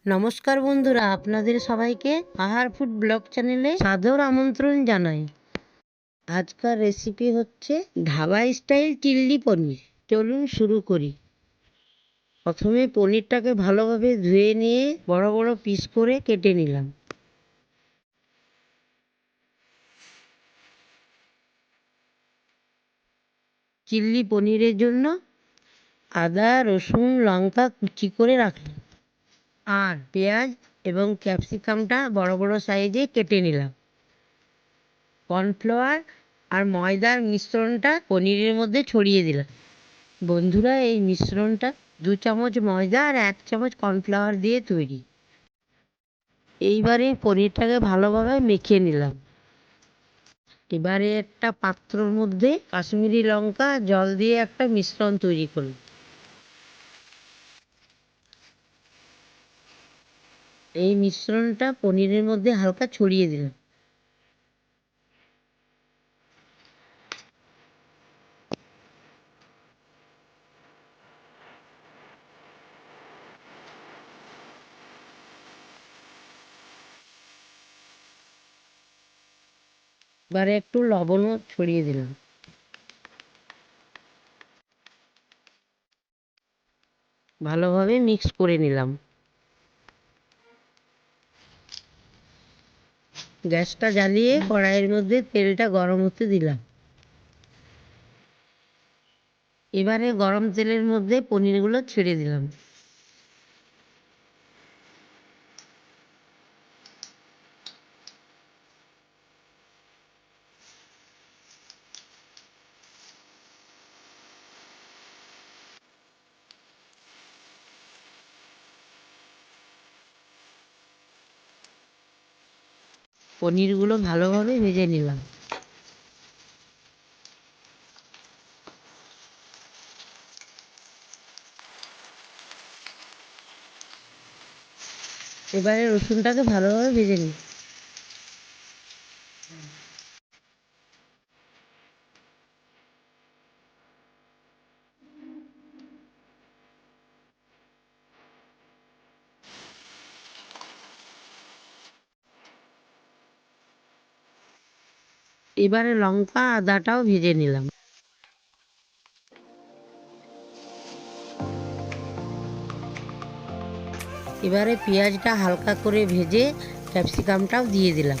নমস্কার বন্ধুরা, আপনাদের সবাইকে আহার ফুড ব্লগ চ্যানেলে সাদর আমন্ত্রণ জানাই। আজকের রেসিপি হচ্ছে ধাবা স্টাইল চিল্লি পনির। চলুন শুরু করি। প্রথমে পনিরটাকে ভালোভাবে ধুয়ে নিয়ে বড় বড় পিস করে কেটে নিলাম। চিল্লি পনিরের জন্য আদা, রসুন, লঙ্কা কুচি করে রাখলাম, আর পেঁয়াজ এবং ক্যাপসিকামটা বড় বড় সাইজে কেটে নিলাম। কর্নফ্লাওয়ার আর ময়দার মিশ্রণটা পনিরের মধ্যে ছড়িয়ে দিলাম। বন্ধুরা, এই মিশ্রণটা 2 চামচ ময়দা আর 1 চামচ কর্নফ্লাওয়ার দিয়ে তৈরি। এইবারে পনিরটাকে ভালোভাবে মেখে নিলাম। এবারে একটা পাত্রর মধ্যে কাশ্মীরি লঙ্কা জল দিয়ে একটা মিশ্রণ তৈরি করলাম। এই মিশ্রণটা পনিরের মধ্যে হালকা ছড়িয়ে দিলাম। এবারে একটু লবণও ছড়িয়ে দিলাম। ভালোভাবে মিক্স করে নিলাম। গ্যাসটা জ্বালিয়ে কড়াইয়ের মধ্যে তেলটা গরম হতে দিলাম। এবারে গরম তেলের মধ্যে পনিরগুলো ছেড়ে দিলাম। পনিরগুলো ভালোভাবে ভেজে নিলাম। এবারে রসুনটাকে ভালোভাবে ভেজে নিই। এবারে লঙ্কা আদাটাও ভেজে নিলাম। এবারে পেঁয়াজটা হালকা করে ভেজে ক্যাপসিকামটাও দিয়ে দিলাম।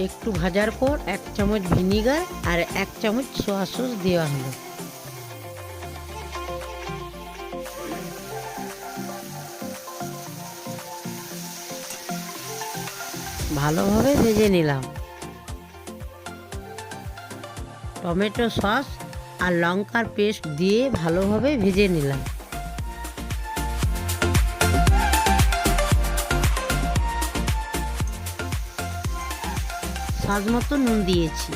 একটু ভাজার পর 1 চামচ ভিনিগার আর 1 চামচ সয়া সস দেওয়া হলো। ভালোভাবে ভেজে নিলাম। টমেটো সস আর লঙ্কার পেস্ট দিয়ে ভালোভাবে ভেজে নিলাম। স্বাদ মতো নুন দিয়েছি।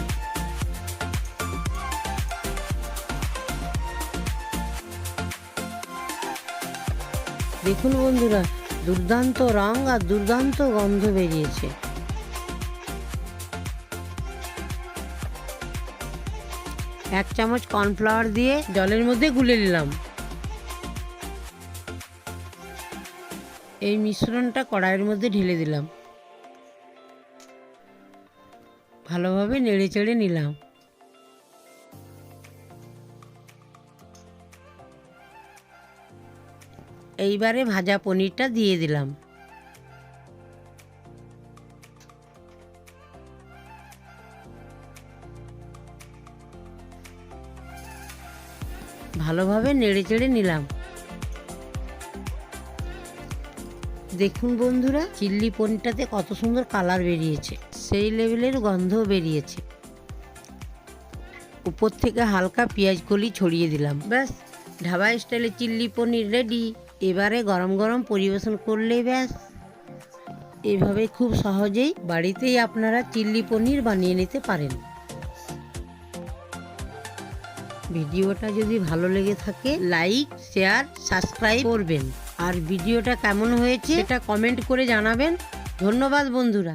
দেখুন বন্ধুরা, দুর্দান্ত রং আর দুর্দান্ত গন্ধ বেরিয়েছে। এক চামচ কর্নফ্লাওয়ার দিয়ে জলের মধ্যে গুলে নিলাম। এই মিশ্রণটা কড়াইয়ের মধ্যে ঢেলে দিলাম। ভালোভাবে নেড়ে চেড়ে নিলাম। এইবারে ভাজা পনিরটা দিয়ে দিলাম। ভালোভাবে নেড়ে চেড়ে নিলাম। দেখুন বন্ধুরা, চিল্লি পনিরটাতে কত সুন্দর কালার বেরিয়েছে, সেই লেভেলের গন্ধ বেরিয়েছে। উপর থেকে হালকা পেঁয়াজ কলি ছড়িয়ে দিলাম। ব্যাস, ধাবা স্টাইলে চিল্লি পনির রেডি। এবারে গরম গরম পরিবেশন করলেই ব্যাস। এভাবে খুব সহজেই বাড়িতেই আপনারা চিল্লি পনির বানিয়ে নিতে পারেন। ভিডিওটা যদি ভালো লেগে থাকে লাইক, শেয়ার, সাবস্ক্রাইব করবেন। আর ভিডিওটা কেমন হয়েছে সেটা কমেন্ট করে জানাবেন। ধন্যবাদ বন্ধুরা।